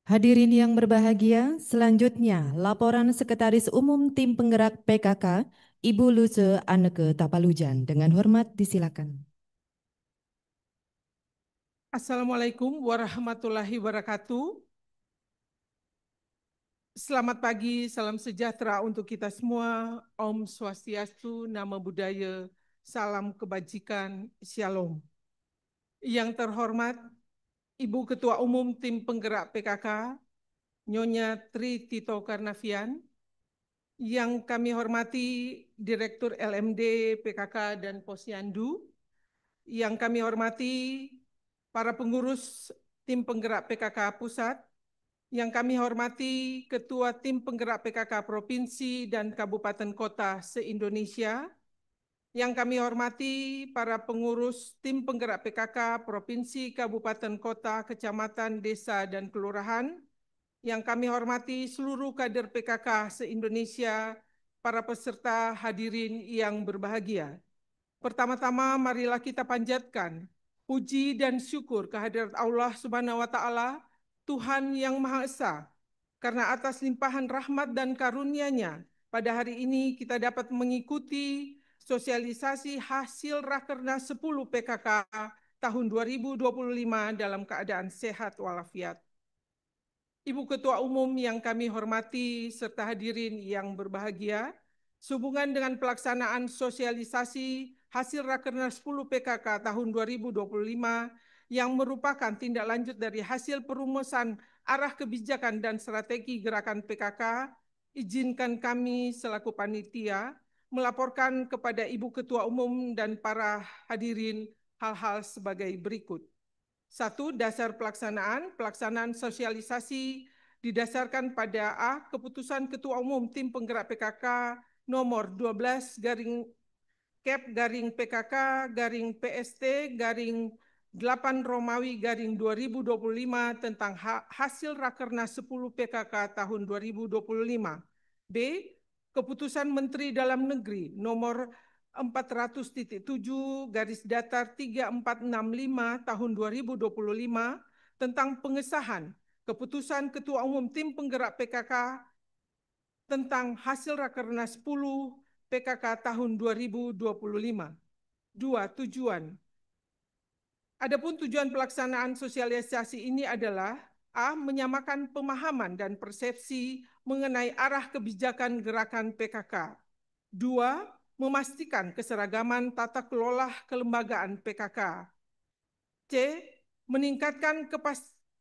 Hadirin yang berbahagia, selanjutnya laporan Sekretaris Umum Tim Penggerak PKK, Ibu Luce Anneke Tapalujan. Dengan hormat disilakan. Assalamualaikum warahmatullahi wabarakatuh. Selamat pagi, salam sejahtera untuk kita semua. Om Swastiastu, Namo Buddhaya, salam kebajikan, Shalom. Yang terhormat, Ibu Ketua Umum Tim Penggerak PKK, Nyonya Tri Tito Karnavian, yang kami hormati Direktur LMD PKK dan Posyandu, yang kami hormati para pengurus Tim Penggerak PKK Pusat, yang kami hormati Ketua Tim Penggerak PKK Provinsi dan Kabupaten Kota se-Indonesia, yang kami hormati para pengurus Tim Penggerak PKK Provinsi, Kabupaten Kota, Kecamatan, Desa, dan Kelurahan, yang kami hormati seluruh kader PKK se-Indonesia, para peserta hadirin yang berbahagia. Pertama-tama marilah kita panjatkan puji dan syukur kehadirat Allah Subhanahu wa taala, Tuhan yang Maha Esa, karena atas limpahan rahmat dan karunia-Nya pada hari ini kita dapat mengikuti sosialisasi hasil Rakernas 10 PKK tahun 2025 dalam keadaan sehat walafiat. Ibu Ketua Umum yang kami hormati serta hadirin yang berbahagia, sehubungan dengan pelaksanaan sosialisasi hasil Rakernas 10 PKK tahun 2025 yang merupakan tindak lanjut dari hasil perumusan arah kebijakan dan strategi gerakan PKK, izinkan kami selaku panitia melaporkan kepada Ibu Ketua Umum dan para hadirin hal-hal sebagai berikut. 1. Dasar pelaksanaan sosialisasi didasarkan pada A. Keputusan Ketua Umum Tim Penggerak PKK nomor 12 garing Kep garing PKK garing PST garing 8 Romawi garing 2025 tentang hasil Rakernas 10 PKK tahun 2025. B. Keputusan Menteri Dalam Negeri nomor 400.7 garis datar 3465 tahun 2025 tentang pengesahan keputusan Ketua Umum Tim Penggerak PKK tentang hasil Rakernas 10 PKK tahun 2025. 2. Tujuan. Adapun tujuan pelaksanaan sosialisasi ini adalah A. Menyamakan pemahaman dan persepsi mengenai arah kebijakan gerakan PKK. 2. Memastikan keseragaman tata kelola kelembagaan PKK. C. Meningkatkan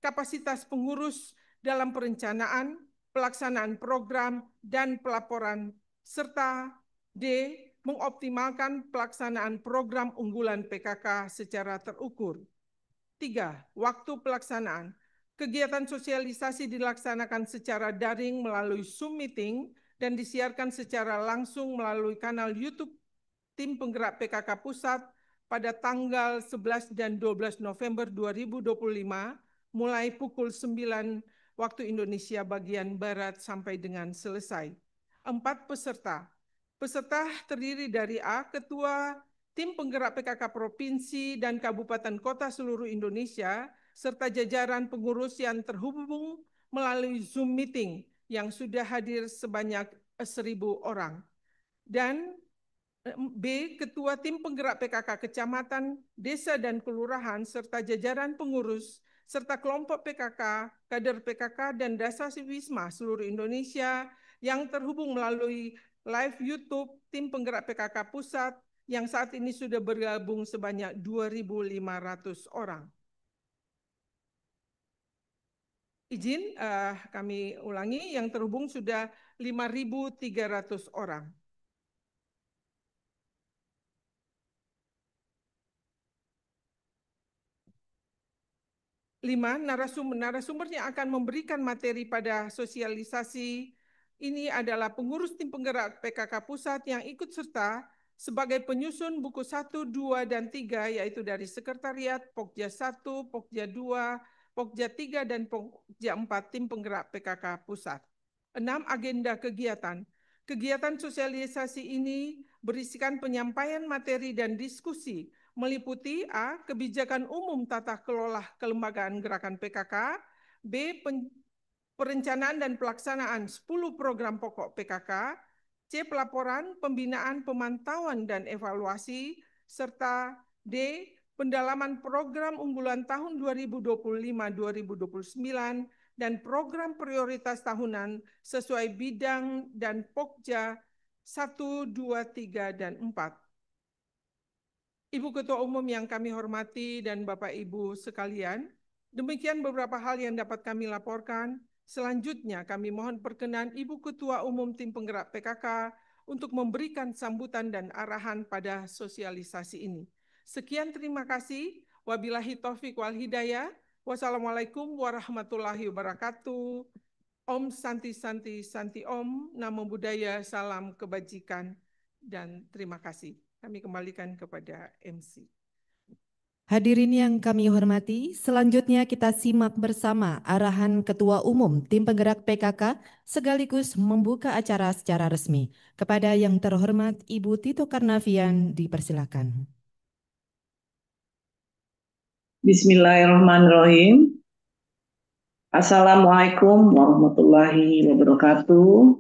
kapasitas pengurus dalam perencanaan, pelaksanaan program, dan pelaporan, serta D. Mengoptimalkan pelaksanaan program unggulan PKK secara terukur. 3. Waktu pelaksanaan. Kegiatan sosialisasi dilaksanakan secara daring melalui Zoom meeting dan disiarkan secara langsung melalui kanal YouTube Tim Penggerak PKK Pusat pada tanggal 11 dan 12 November 2025 mulai pukul 9 waktu Indonesia bagian Barat sampai dengan selesai. 4. Peserta. Peserta terdiri dari A. Ketua Tim Penggerak PKK Provinsi dan Kabupaten Kota seluruh Indonesia, serta jajaran pengurus yang terhubung melalui Zoom meeting yang sudah hadir sebanyak 1.000 orang. Dan B. Ketua Tim Penggerak PKK Kecamatan, Desa, dan Kelurahan, serta jajaran pengurus, serta kelompok PKK, kader PKK, dan Dasawisma seluruh Indonesia yang terhubung melalui live YouTube Tim Penggerak PKK Pusat yang saat ini sudah bergabung sebanyak 2.500 orang. Izin kami ulangi, yang terhubung sudah 5.300 orang. Lima, narasumber yang akan memberikan materi pada sosialisasi ini adalah pengurus Tim Penggerak PKK Pusat yang ikut serta sebagai penyusun buku 1, 2, dan 3, yaitu dari Sekretariat, Pokja 1, Pokja 2, Pokja 3, dan Pokja 4 Tim Penggerak PKK Pusat. 6. Agenda kegiatan. Kegiatan sosialisasi ini berisikan penyampaian materi dan diskusi meliputi A. Kebijakan umum tata kelola kelembagaan gerakan PKK, B. perencanaan dan pelaksanaan 10 program pokok PKK, C. Pelaporan, pembinaan, pemantauan, dan evaluasi, serta D. Pendalaman program unggulan tahun 2025-2029 dan program prioritas tahunan sesuai bidang dan Pokja 1, 2, 3, dan 4. Ibu Ketua Umum yang kami hormati dan Bapak Ibu sekalian, demikian beberapa hal yang dapat kami laporkan. Selanjutnya kami mohon perkenan Ibu Ketua Umum Tim Penggerak PKK untuk memberikan sambutan dan arahan pada sosialisasi ini. Sekian, terima kasih. Wabillahi taufik wal hidayah. Wassalamualaikum warahmatullahi wabarakatuh. Om Santi Santi Santi Om, Namo Buddhaya, salam kebajikan, dan terima kasih. Kami kembalikan kepada MC. Hadirin yang kami hormati, selanjutnya kita simak bersama arahan Ketua Umum Tim Penggerak PKK sekaligus membuka acara secara resmi. Kepada yang terhormat Ibu Tito Karnavian, dipersilakan. Bismillahirrahmanirrahim. Assalamualaikum warahmatullahi wabarakatuh.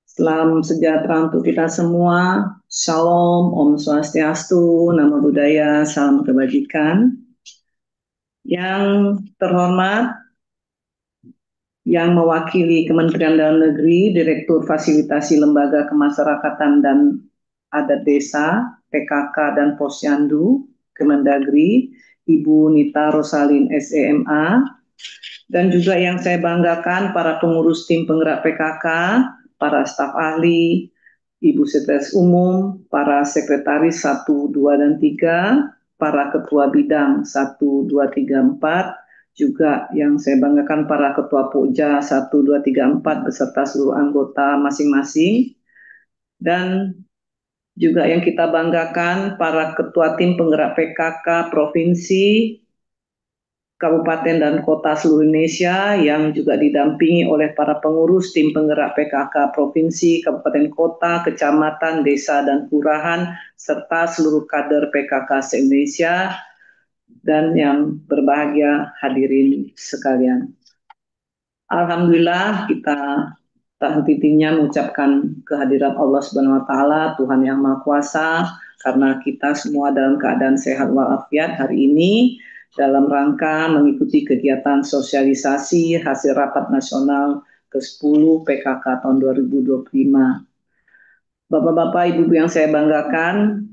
Salam sejahtera untuk kita semua. Shalom, Om Swastiastu, Namo Buddhaya, salam kebajikan. Yang terhormat, yang mewakili Kementerian Dalam Negeri, Direktur Fasilitasi Lembaga Kemasyarakatan dan Adat Desa, PKK dan Posyandu, Kemendagri, Ibu Nita Rosalin SEMA, dan juga yang saya banggakan para pengurus tim penggerak PKK, para staf ahli, Ibu Sekretaris Umum, para sekretaris 1, 2, dan 3, para ketua bidang 1, 2, 3, 4, juga yang saya banggakan para ketua Pokja 1, 2, 3, 4 beserta seluruh anggota masing-masing, dan juga yang kita banggakan para ketua tim penggerak PKK Provinsi, Kabupaten dan Kota seluruh Indonesia yang juga didampingi oleh para pengurus tim penggerak PKK Provinsi, Kabupaten Kota, Kecamatan, Desa, dan Kelurahan, serta seluruh kader PKK se-Indonesia, dan yang berbahagia hadirin sekalian. Alhamdulillah kita tak henti-hentinya mengucapkan kehadiran Allah Subhanahu wa Ta'ala, Tuhan yang Maha Kuasa, karena kita semua dalam keadaan sehat walafiat hari ini dalam rangka mengikuti kegiatan sosialisasi hasil rapat nasional ke-10 PKK tahun 2025. Bapak-bapak, ibu-ibu yang saya banggakan,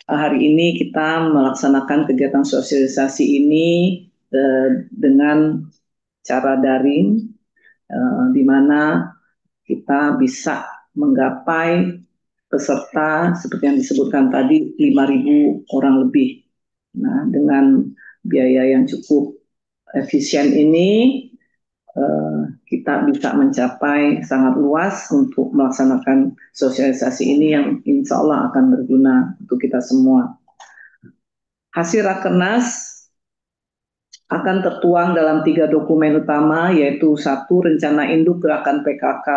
hari ini kita melaksanakan kegiatan sosialisasi ini dengan cara daring, di mana kita bisa menggapai peserta seperti yang disebutkan tadi 5.000 orang lebih. Nah, dengan biaya yang cukup efisien ini kita bisa mencapai sangat luas untuk melaksanakan sosialisasi ini yang insya Allah akan berguna untuk kita semua. Hasil Rakernas akan tertuang dalam 3 dokumen utama, yaitu 1. Rencana Induk Gerakan PKK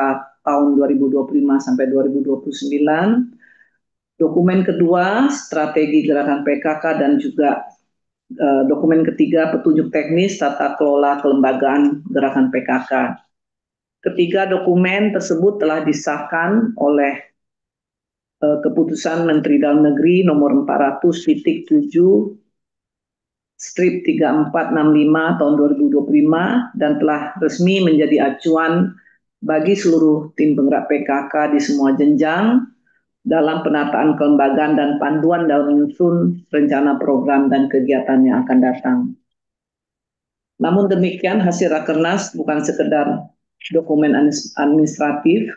tahun 2025 sampai 2029. Dokumen kedua, Strategi Gerakan PKK, dan juga dokumen ketiga, Petunjuk Teknis Tata Kelola Kelembagaan Gerakan PKK. Ketiga dokumen tersebut telah disahkan oleh Keputusan Menteri Dalam Negeri nomor 400/3465 tahun 2025 dan telah resmi menjadi acuan bagi seluruh tim penggerak PKK di semua jenjang dalam penataan kelembagaan dan panduan dalam menyusun rencana program dan kegiatan yang akan datang. Namun demikian, hasil Rakernas bukan sekedar dokumen administratif,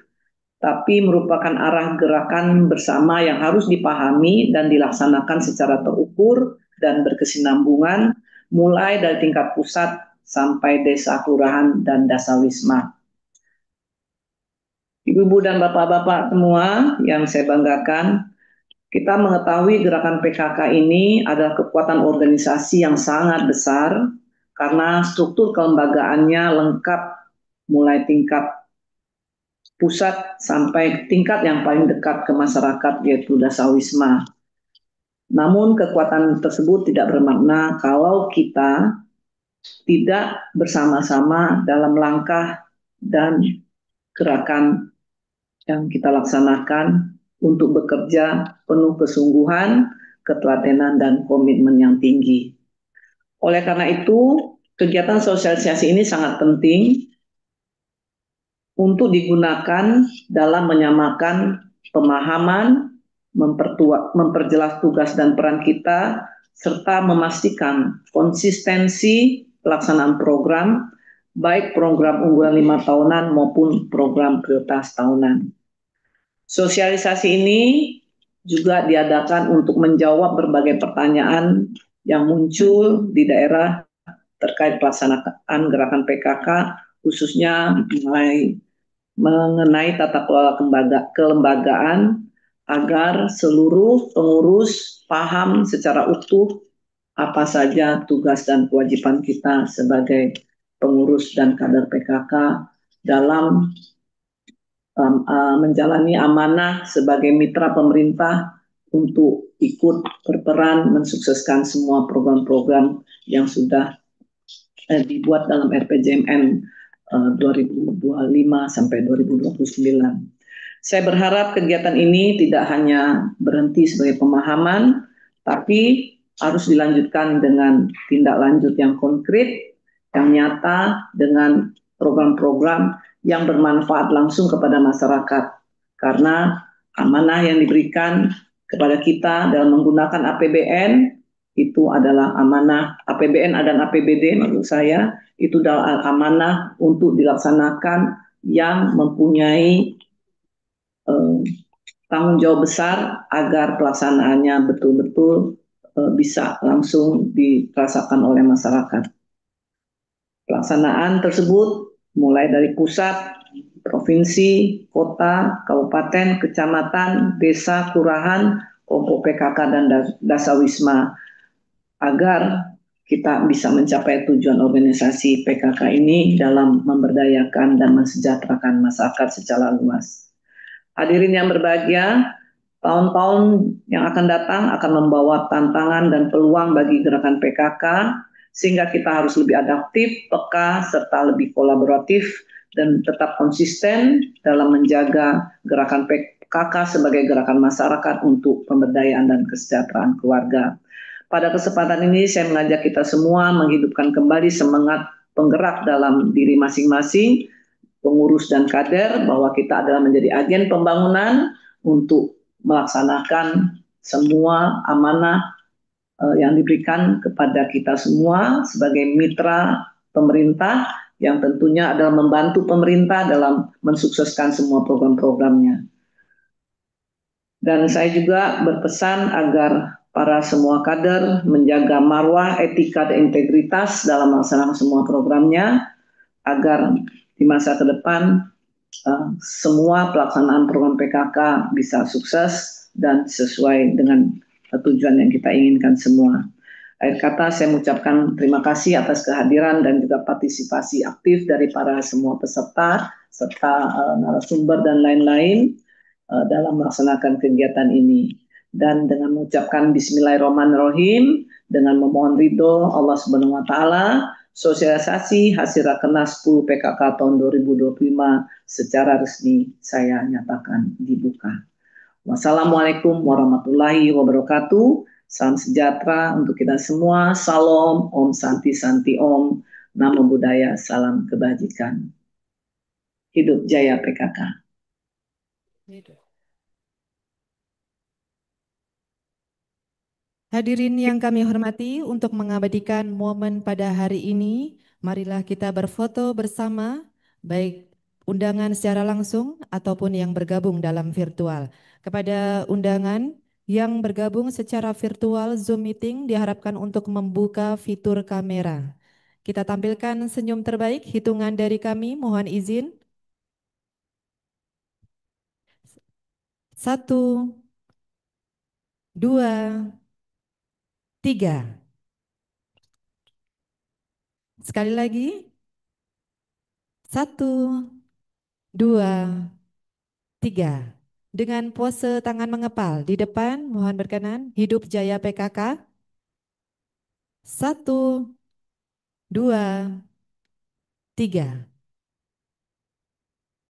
tapi merupakan arah gerakan bersama yang harus dipahami dan dilaksanakan secara terukur dan berkesinambungan, mulai dari tingkat pusat sampai desa, kelurahan, dan dasawisma. Ibu-ibu dan bapak-bapak semua yang saya banggakan, kita mengetahui gerakan PKK ini adalah kekuatan organisasi yang sangat besar karena struktur kelembagaannya lengkap mulai tingkat pusat sampai tingkat yang paling dekat ke masyarakat, yaitu dasawisma. Namun kekuatan tersebut tidak bermakna kalau kita tidak bersama-sama dalam langkah dan gerakan yang kita laksanakan untuk bekerja penuh kesungguhan, ketelatenan, dan komitmen yang tinggi. Oleh karena itu, kegiatan sosialisasi ini sangat penting untuk digunakan dalam menyamakan pemahaman, memperjelas tugas dan peran kita, serta memastikan konsistensi pelaksanaan program, baik program unggulan 5 tahunan maupun program prioritas tahunan. Sosialisasi ini juga diadakan untuk menjawab berbagai pertanyaan yang muncul di daerah terkait pelaksanaan gerakan PKK, khususnya mengenai tata kelola kelembagaan agar seluruh pengurus paham secara utuh apa saja tugas dan kewajiban kita sebagai pengurus dan kader PKK dalam menjalani amanah sebagai mitra pemerintah untuk ikut berperan mensukseskan semua program-program yang sudah dibuat dalam RPJMN 2025 sampai 2029. Saya berharap kegiatan ini tidak hanya berhenti sebagai pemahaman, tapi harus dilanjutkan dengan tindak lanjut yang konkret, yang nyata, dengan program-program yang bermanfaat langsung kepada masyarakat. Karena amanah yang diberikan kepada kita dalam menggunakan APBN itu adalah amanah APBN dan APBD menurut saya itu adalah amanah untuk dilaksanakan yang mempunyai tanggung jawab besar agar pelaksanaannya betul-betul bisa langsung dirasakan oleh masyarakat. Pelaksanaan tersebut mulai dari pusat, provinsi, kota, kabupaten, kecamatan, desa, kelurahan, kelompok PKK dan dasawisma agar kita bisa mencapai tujuan organisasi PKK ini dalam memberdayakan dan mensejahterakan masyarakat secara luas. Hadirin yang berbahagia, tahun-tahun yang akan datang akan membawa tantangan dan peluang bagi gerakan PKK, sehingga kita harus lebih adaptif, peka, serta lebih kolaboratif, dan tetap konsisten dalam menjaga gerakan PKK sebagai gerakan masyarakat untuk pemberdayaan dan kesejahteraan keluarga. Pada kesempatan ini saya mengajak kita semua menghidupkan kembali semangat penggerak dalam diri masing-masing, pengurus dan kader, bahwa kita adalah menjadi agen pembangunan untuk melaksanakan semua amanah yang diberikan kepada kita semua sebagai mitra pemerintah yang tentunya adalah membantu pemerintah dalam mensukseskan semua program-programnya. Dan saya juga berpesan agar para semua kader menjaga marwah, etika, dan integritas dalam melaksanakan semua programnya, agar di masa ke depan semua pelaksanaan program PKK bisa sukses dan sesuai dengan tujuan yang kita inginkan semua. Akhir kata saya mengucapkan terima kasih atas kehadiran dan juga partisipasi aktif dari para semua peserta serta narasumber dan lain-lain dalam melaksanakan kegiatan ini. Dan dengan mengucapkan Bismillahirrahmanirrahim, dengan memohon ridho Allah Subhanahu Wa Taala, sosialisasi hasil Rakernas 10 PKK tahun 2025 secara resmi saya nyatakan dibuka. Wassalamualaikum warahmatullahi wabarakatuh. Salam sejahtera untuk kita semua. Salam, Om Santi Santi Om. Namo Buddhaya, salam kebajikan. Hidup jaya PKK. Hadirin yang kami hormati, untuk mengabadikan momen pada hari ini, marilah kita berfoto bersama, baik undangan secara langsung ataupun yang bergabung dalam virtual. Kepada undangan yang bergabung secara virtual Zoom meeting diharapkan untuk membuka fitur kamera. Kita tampilkan senyum terbaik, hitungan dari kami, mohon izin. 1, 2, 3. Sekali lagi. 1, 2, 3. Dengan pose tangan mengepal di depan, mohon berkenan. Hidup jaya PKK. 1, 2, 3.